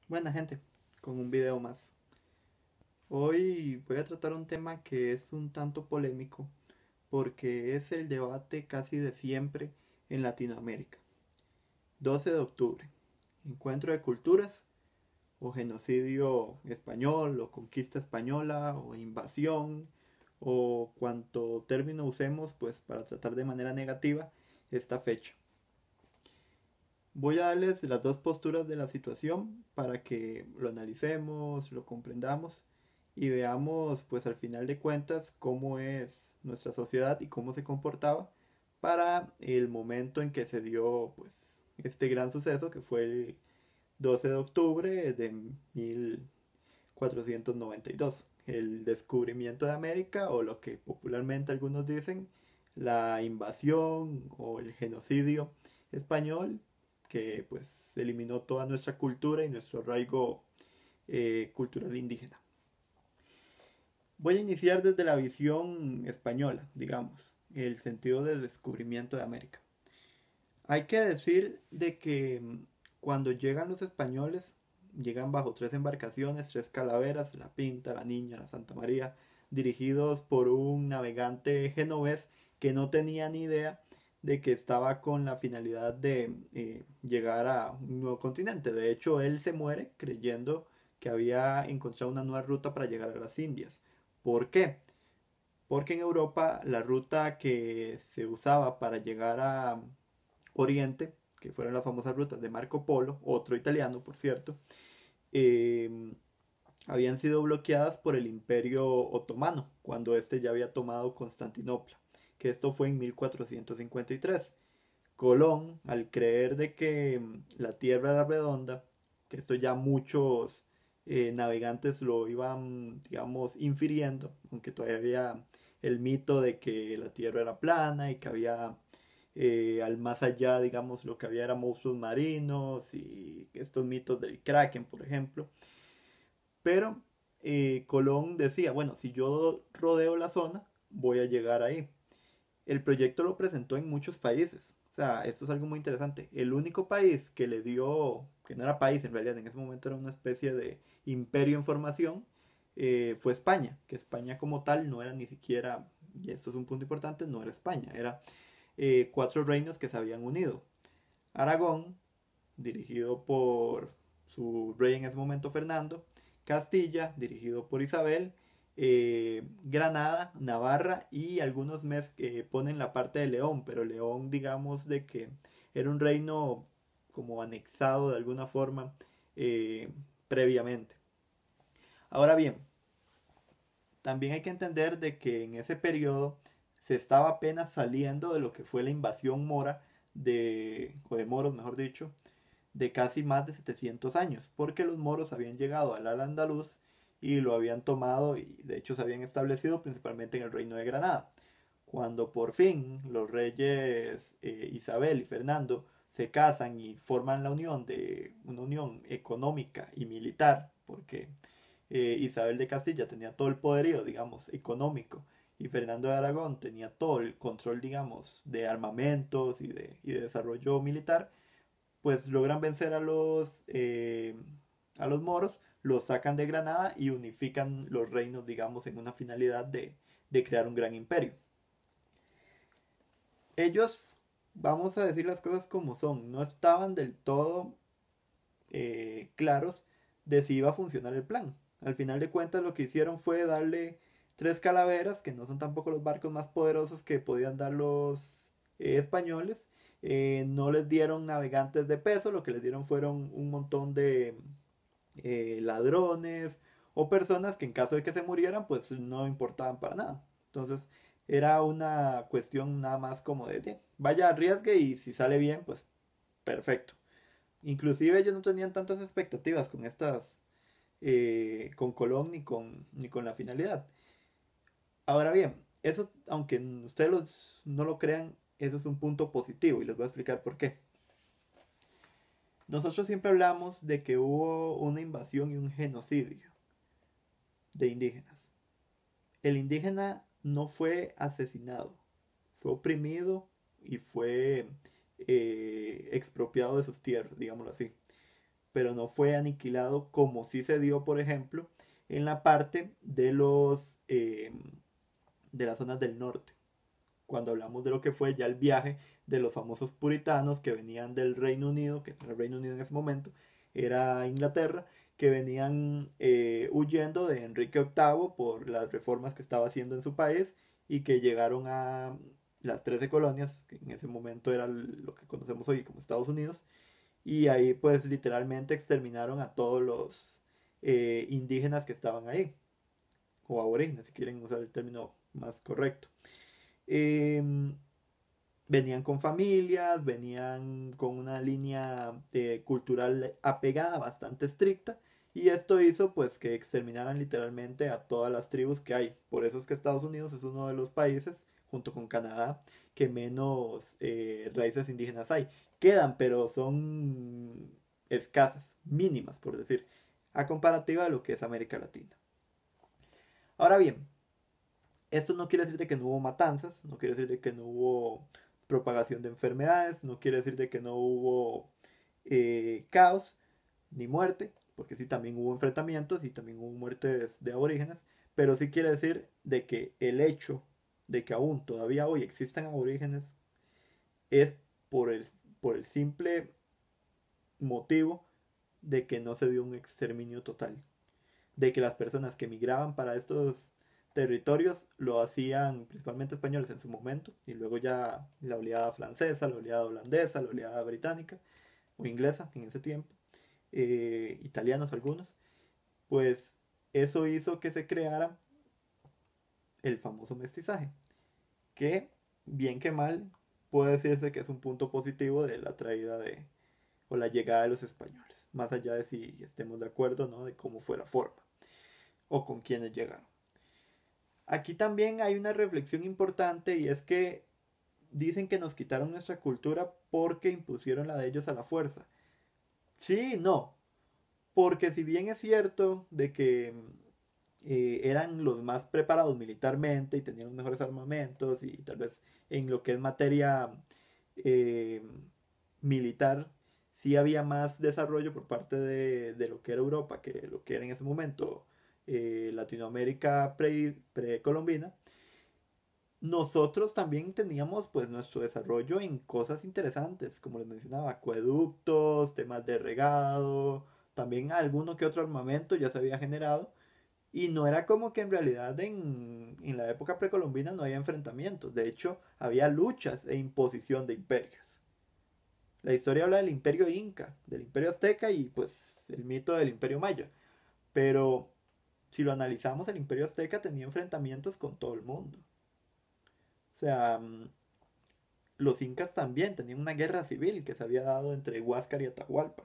Buena gente, con un video más. Hoy voy a tratar un tema que es un tanto polémico porque es el debate casi de siempre en Latinoamérica. 12 de octubre, encuentro de culturas o genocidio español o conquista española o invasión o cuanto término usemos pues para tratar de manera negativa esta fecha. Voy a darles las dos posturas de la situación para que lo analicemos, lo comprendamos y veamos pues al final de cuentas cómo es nuestra sociedad y cómo se comportaba para el momento en que se dio pues este gran suceso que fue el 12 de octubre de 1492, el descubrimiento de América o lo que popularmente algunos dicen la invasión o el genocidio español que pues eliminó toda nuestra cultura y nuestro arraigo cultural indígena. Voy a iniciar desde la visión española, digamos, el sentido de descubrimiento de América. Hay que decir de que cuando llegan los españoles, llegan bajo tres embarcaciones, tres calaveras, la Pinta, la Niña, la Santa María, dirigidos por un navegante genovés que no tenía ni idea de que estaba con la finalidad de llegar a un nuevo continente. De hecho, él se muere creyendo que había encontrado una nueva ruta para llegar a las Indias. ¿Por qué? Porque en Europa la ruta que se usaba para llegar a Oriente, que fueron las famosas rutas de Marco Polo, otro italiano por cierto, eh, habían sido bloqueadas por el Imperio Otomano, cuando este ya había tomado Constantinopla, que esto fue en 1453. Colón, al creer de que la Tierra era redonda, que esto ya muchos navegantes lo iban, digamos, infiriendo, aunque todavía había el mito de que la Tierra era plana y que había al más allá, digamos, lo que había eran monstruos marinos y estos mitos del Kraken, por ejemplo. Pero Colón decía, bueno, si yo rodeo la zona, voy a llegar ahí. El proyecto lo presentó en muchos países. O sea, esto es algo muy interesante. El único país que le dio, que no era país en realidad, en ese momento era una especie de imperio en formación, fue España. Que España como tal no era ni siquiera, y esto es un punto importante, no era España, era cuatro reinos que se habían unido. Aragón, dirigido por su rey en ese momento Fernando, Castilla, dirigido por Isabel, Granada, Navarra y algunos mes que ponen la parte de León, pero León digamos de que era un reino como anexado de alguna forma eh, previamente. Ahora bien, también hay que entender de que en ese periodo se estaba apenas saliendo de lo que fue la invasión mora o de moros mejor dicho, de casi más de 700 años, porque los moros habían llegado al Al-Andalus y lo habían tomado y de hecho se habían establecido principalmente en el reino de Granada. Cuando por fin los reyes Isabel y Fernando se casan y forman la unión de una unión económica y militar, porque Isabel de Castilla tenía todo el poderío, digamos, económico, y Fernando de Aragón tenía todo el control, digamos, de armamentos y de desarrollo militar, pues logran vencer a los moros, los sacan de Granada y unifican los reinos, digamos, en una finalidad de crear un gran imperio. Ellos, vamos a decir las cosas como son, no estaban del todo claros de si iba a funcionar el plan. Al final de cuentas lo que hicieron fue darle tres calaveras, que no son tampoco los barcos más poderosos que podían dar los españoles. No les dieron navegantes de peso, lo que les dieron fueron un montón de ladrones o personas que en caso de que se murieran pues no importaban para nada. Entonces era una cuestión nada más como de vaya arriesgue y si sale bien pues perfecto. Inclusive ellos no tenían tantas expectativas con estas, con Colón ni con la finalidad. Ahora bien, eso, aunque ustedes no lo crean, eso es un punto positivo y les voy a explicar por qué. Nosotros siempre hablamos de que hubo una invasión y un genocidio de indígenas. El indígena no fue asesinado, fue oprimido y fue expropiado de sus tierras, digámoslo así. pero no fue aniquilado como sí se dio, por ejemplo, en la parte de las zonas del norte. Cuando hablamos de lo que fue ya el viaje de los famosos puritanos que venían del Reino Unido, que el Reino Unido en ese momento era Inglaterra, que venían huyendo de Enrique VIII por las reformas que estaba haciendo en su país y que llegaron a las 13 colonias, que en ese momento era lo que conocemos hoy como Estados Unidos, y ahí pues literalmente exterminaron a todos los indígenas que estaban ahí, o aborígenes si quieren usar el término más correcto. Em, Venían con familias, venían con una línea cultural apegada, bastante estricta, y esto hizo pues que exterminaran literalmente a todas las tribus que hay. Por eso es que Estados Unidos es uno de los países, junto con Canadá, que menos raíces indígenas hay. Quedan, pero son escasas, mínimas, por decir, a comparativa de lo que es América Latina. Ahora bien, esto no quiere decir de que no hubo matanzas, no quiere decir de que no hubo propagación de enfermedades, no quiere decir de que no hubo caos ni muerte, porque sí también hubo enfrentamientos y también hubo muertes de aborígenes, pero sí quiere decir de que el hecho de que aún todavía hoy existan aborígenes es por el, por el simple motivo de que no se dio un exterminio total, de que las personas que migraban para estos territorios lo hacían principalmente españoles en su momento, y luego ya la oleada francesa, la oleada holandesa, la oleada británica o inglesa en ese tiempo, italianos algunos, pues eso hizo que se creara el famoso mestizaje, que bien que mal puede decirse que es un punto positivo de la traída de o la llegada de los españoles, más allá de si estemos de acuerdo, ¿no? De cómo fue la forma o con quienes llegaron. Aquí también hay una reflexión importante y es que dicen que nos quitaron nuestra cultura porque impusieron la de ellos a la fuerza. Sí, no, porque si bien es cierto de que eran los más preparados militarmente y tenían los mejores armamentos y tal vez en lo que es materia eh, militar, sí había más desarrollo por parte de lo que era Europa que lo que era en ese momento Latinoamérica precolombina. Nosotros también teníamos pues nuestro desarrollo en cosas interesantes, como les mencionaba, acueductos, temas de regado, también alguno que otro armamento ya se había generado y no era como que en realidad en la época precolombina no había enfrentamientos, de hecho había luchas e imposición de imperios. La historia habla del imperio inca, del imperio azteca y pues el mito del imperio maya, pero si lo analizamos el imperio azteca tenía enfrentamientos con todo el mundo. O sea, los incas también tenían una guerra civil que se había dado entre Huáscar y Atahualpa.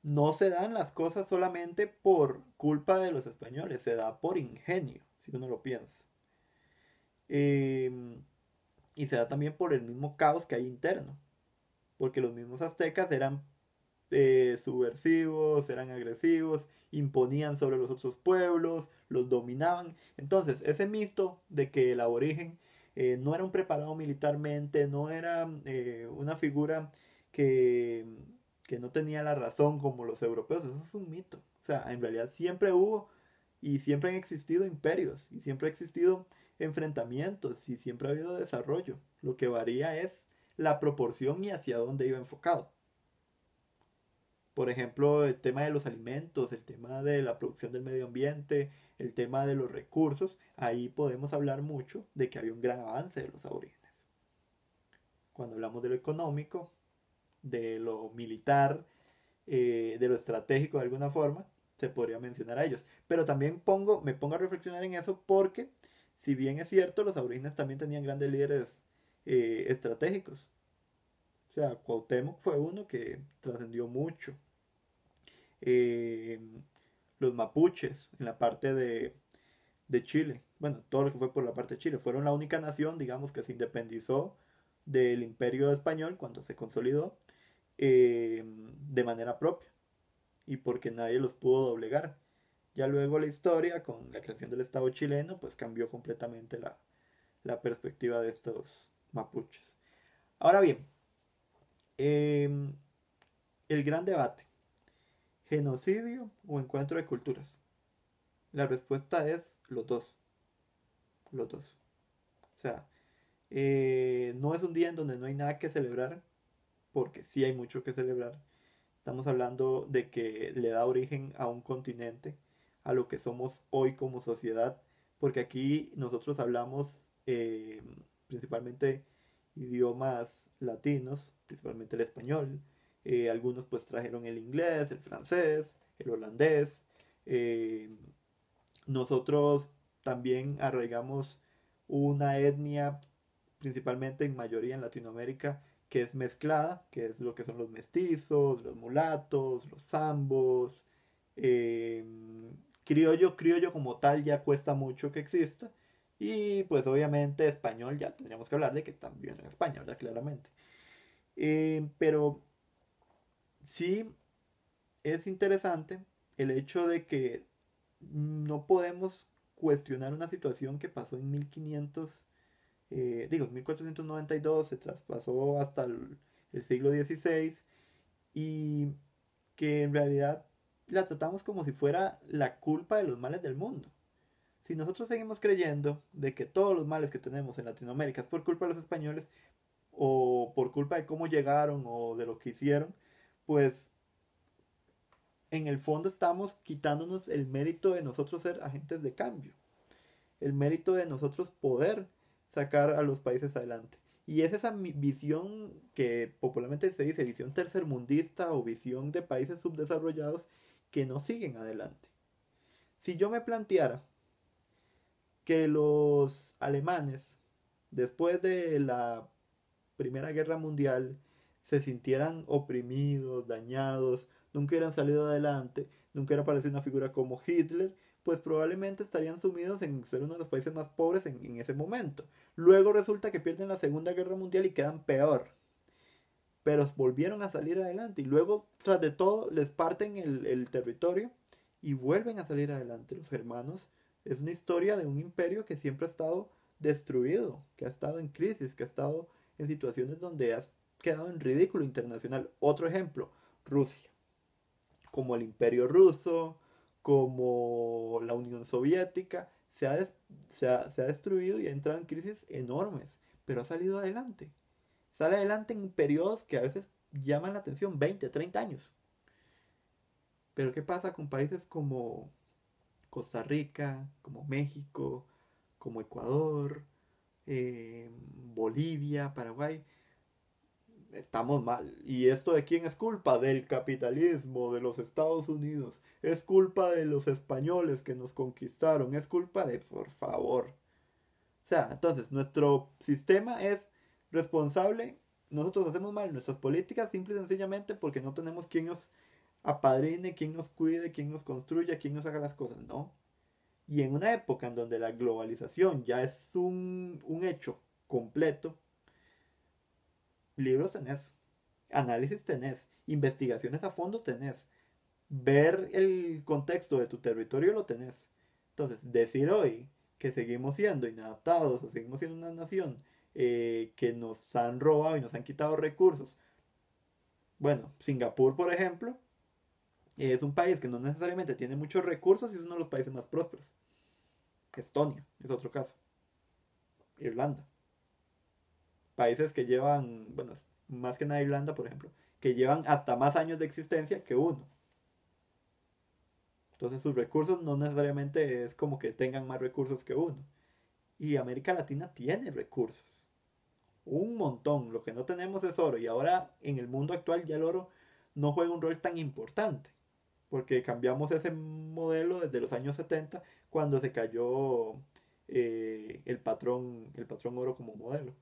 No se dan las cosas solamente por culpa de los españoles, se da por ingenio, si uno lo piensa. Eh, y se da también por el mismo caos que hay interno, porque los mismos aztecas eran subversivos, eran agresivos, imponían sobre los otros pueblos, los dominaban. Entonces, ese mito de que el aborigen no era un preparado militarmente, no era una figura que, que no tenía la razón como los europeos, eso es un mito. O sea, en realidad siempre hubo y siempre han existido imperios y siempre ha existido enfrentamientos y siempre ha habido desarrollo. Lo que varía es la proporción y hacia dónde iba enfocado. Por ejemplo, el tema de los alimentos, el tema de la producción del medio ambiente, el tema de los recursos, ahí podemos hablar mucho de que había un gran avance de los aborígenes. Cuando hablamos de lo económico, de lo militar, de lo estratégico de alguna forma, se podría mencionar a ellos. Pero también me pongo a reflexionar en eso porque, si bien es cierto, los aborígenes también tenían grandes líderes estratégicos. O sea, Cuauhtémoc fue uno que trascendió mucho. eh, los mapuches en la parte de Chile, bueno, todo lo que fue por la parte de Chile, fueron la única nación, digamos, que se independizó del imperio español cuando se consolidó de manera propia y porque nadie los pudo doblegar. Ya luego la historia, con la creación del Estado chileno, pues cambió completamente la perspectiva de estos mapuches. Ahora bien, eh, el gran debate. ¿Genocidio o encuentro de culturas? La respuesta es los dos. Los dos. O sea, no es un día en donde no hay nada que celebrar, porque sí hay mucho que celebrar. Estamos hablando de que le da origen a un continente, a lo que somos hoy como sociedad, porque aquí nosotros hablamos principalmente idiomas latinos, principalmente el español. Algunos pues trajeron el inglés, el francés, el holandés. eh, Nosotros también arraigamos una etnia, principalmente en mayoría en Latinoamérica, que es mezclada, que es lo que son los mestizos, los mulatos, los zambos. eh, criollo como tal ya cuesta mucho que exista. Y pues obviamente español ya tendríamos que hablar de que están viviendo en España, ¿verdad? Claramente. Pero sí es interesante el hecho de que no podemos cuestionar una situación que pasó en 1500, en 1492, se traspasó hasta el siglo XVI y que en realidad la tratamos como si fuera la culpa de los males del mundo. Si nosotros seguimos creyendo de que todos los males que tenemos en Latinoamérica es por culpa de los españoles o por culpa de cómo llegaron o de lo que hicieron, pues en el fondo estamos quitándonos el mérito de nosotros ser agentes de cambio, el mérito de nosotros poder sacar a los países adelante. Y es esa visión que popularmente se dice visión tercermundista o visión de países subdesarrollados que no siguen adelante. Si yo me planteara que los alemanes, después de la Primera Guerra Mundial, se sintieran oprimidos, dañados, nunca hubieran salido adelante, nunca hubiera aparecido una figura como Hitler, pues probablemente estarían sumidos en ser uno de los países más pobres en ese momento. Luego resulta que pierden la Segunda Guerra Mundial y quedan peor. Pero volvieron a salir adelante y luego, tras de todo, les parten el territorio y vuelven a salir adelante. Los germanos es una historia de un imperio que siempre ha estado destruido, que ha estado en crisis, que ha estado en situaciones donde ha quedado en ridículo internacional. Otro ejemplo, Rusia, como el imperio ruso, como la Unión Soviética, se ha destruido y ha entrado en crisis enormes, pero ha salido adelante. Sale adelante en periodos que a veces llaman la atención, 20, 30 años. Pero ¿qué pasa con países como Costa Rica, como México, como Ecuador, Bolivia, Paraguay? Estamos mal. ¿Y esto de quién es culpa? Del capitalismo, de los Estados Unidos. Es culpa de los españoles que nos conquistaron. Es culpa de, por favor. O sea, entonces, nuestro sistema es responsable. Nosotros hacemos mal nuestras políticas simple y sencillamente porque no tenemos quien nos apadrine, quien nos cuide, quien nos construya, quien nos haga las cosas. No. Y en una época en donde la globalización ya es un hecho completo, libros tenés, análisis tenés, investigaciones a fondo tenés, ver el contexto de tu territorio lo tenés. Entonces, decir hoy que seguimos siendo inadaptados o seguimos siendo una nación que nos han robado y nos han quitado recursos. Bueno, Singapur, por ejemplo, es un país que no necesariamente tiene muchos recursos y es uno de los países más prósperos. Estonia es otro caso. Irlanda. Países que llevan, bueno, más que nada Irlanda, por ejemplo, que llevan hasta más años de existencia que uno. Entonces sus recursos no necesariamente es como que tengan más recursos que uno. Y América Latina tiene recursos. Un montón. Lo que no tenemos es oro. Y ahora en el mundo actual ya el oro no juega un rol tan importante. Porque cambiamos ese modelo desde los años 70 cuando se cayó el patrón oro como modelo.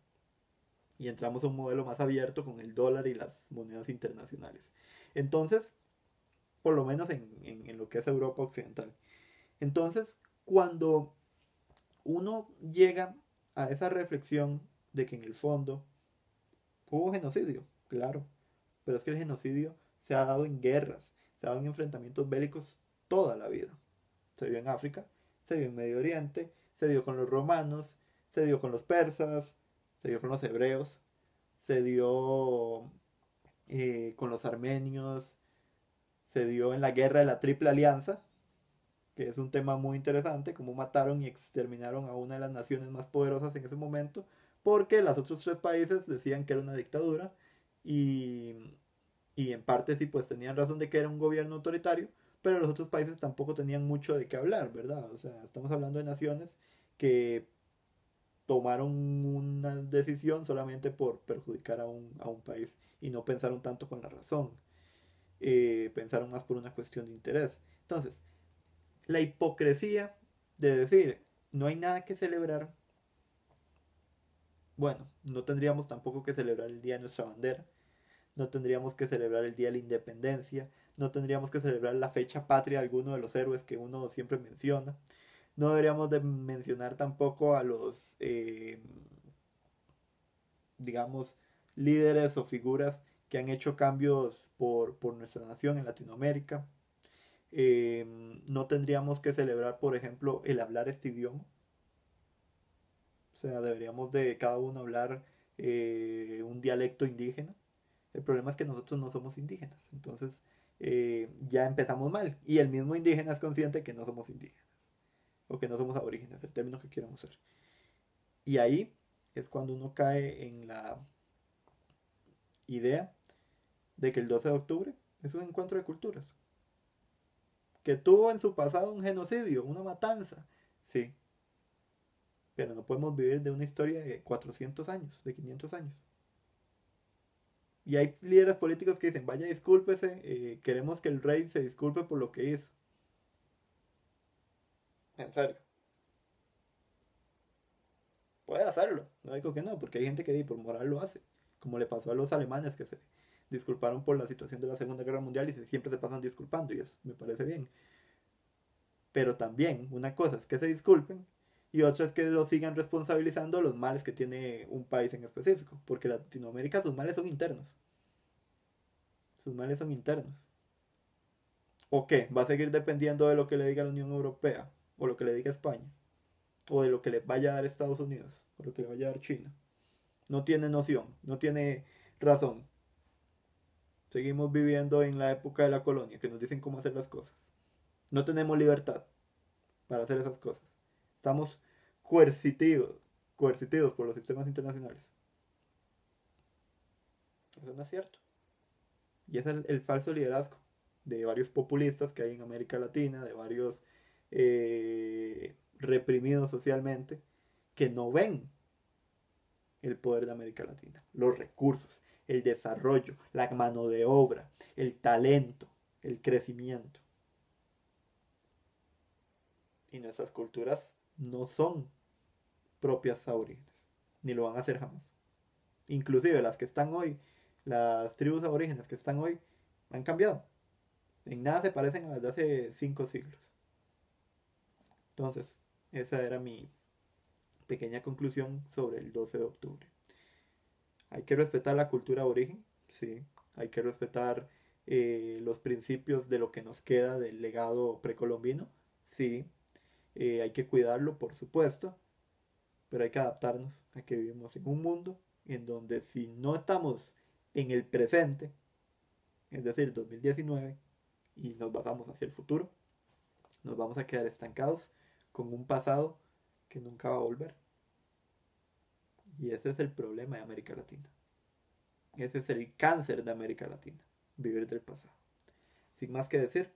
Y entramos a un modelo más abierto con el dólar y las monedas internacionales. Entonces, por lo menos en lo que es Europa Occidental. Entonces, cuando uno llega a esa reflexión de que en el fondo hubo genocidio, claro, pero es que el genocidio se ha dado en guerras, se ha dado en enfrentamientos bélicos toda la vida. Se dio en África, se dio en Medio Oriente, se dio con los romanos, se dio con los persas, se dio con los hebreos, se dio con los armenios, se dio en la guerra de la Triple Alianza, que es un tema muy interesante, cómo mataron y exterminaron a una de las naciones más poderosas en ese momento, porque los otros tres países decían que era una dictadura y, y en parte sí, pues tenían razón de que era un gobierno autoritario, pero los otros países tampoco tenían mucho de qué hablar, ¿verdad? O sea, estamos hablando de naciones que tomaron una decisión solamente por perjudicar a un país y no pensaron tanto con la razón, pensaron más por una cuestión de interés. Entonces, la hipocresía de decir no hay nada que celebrar, bueno, no tendríamos tampoco que celebrar el Día de nuestra bandera, no tendríamos que celebrar el Día de la Independencia, no tendríamos que celebrar la fecha patria de alguno de los héroes que uno siempre menciona, no deberíamos de mencionar tampoco a los, digamos, líderes o figuras que han hecho cambios por nuestra nación en Latinoamérica. No tendríamos que celebrar, por ejemplo, el hablar este idioma. O sea, deberíamos de cada uno hablar un dialecto indígena. El problema es que nosotros no somos indígenas. Entonces, ya empezamos mal. Y el mismo indígena es consciente que no somos indígenas. O que no somos aborígenes, el término que quieran usar. Y ahí es cuando uno cae en la idea de que el 12 de octubre es un encuentro de culturas. Que tuvo en su pasado un genocidio, una matanza. Sí, pero no podemos vivir de una historia de 400 años, de 500 años. Y hay líderes políticos que dicen, vaya, discúlpese, queremos que el rey se disculpe por lo que hizo. En serio. Puede hacerlo, no digo que no, porque hay gente que por moral lo hace. Como le pasó a los alemanes que se disculparon por la situación de la Segunda Guerra Mundial y siempre se pasan disculpando y eso me parece bien. Pero también una cosa es que se disculpen y otra es que lo sigan responsabilizando de los males que tiene un país en específico. Porque Latinoamérica sus males son internos. Sus males son internos. ¿O qué? ¿Va a seguir dependiendo de lo que le diga la Unión Europea? ¿O lo que le diga España? ¿O de lo que le vaya a dar Estados Unidos? ¿O lo que le vaya a dar China? No tiene noción, no tiene razón. Seguimos viviendo en la época de la colonia, que nos dicen cómo hacer las cosas. No tenemos libertad para hacer esas cosas. Estamos coercitivos, coercitidos por los sistemas internacionales. Eso no es cierto. Y ese es el falso liderazgo de varios populistas que hay en América Latina, de varios reprimidos socialmente, que no ven el poder de América Latina, los recursos, el desarrollo, la mano de obra, el talento, el crecimiento. Y nuestras culturas no son propias aborígenes, ni lo van a hacer jamás. Inclusive las que están hoy, las tribus aborígenes que están hoy, han cambiado. En nada se parecen a las de hace 5 siglos. Entonces, esa era mi pequeña conclusión sobre el 12 de octubre. Hay que respetar la cultura aborigen, sí. Hay que respetar los principios de lo que nos queda del legado precolombino, sí. Hay que cuidarlo, por supuesto, pero hay que adaptarnos a que vivimos en un mundo en donde si no estamos en el presente, es decir, 2019, y nos basamos hacia el futuro, nos vamos a quedar estancados con un pasado que nunca va a volver. Y ese es el problema de América Latina. Ese es el cáncer de América Latina, vivir del pasado. Sin más que decir,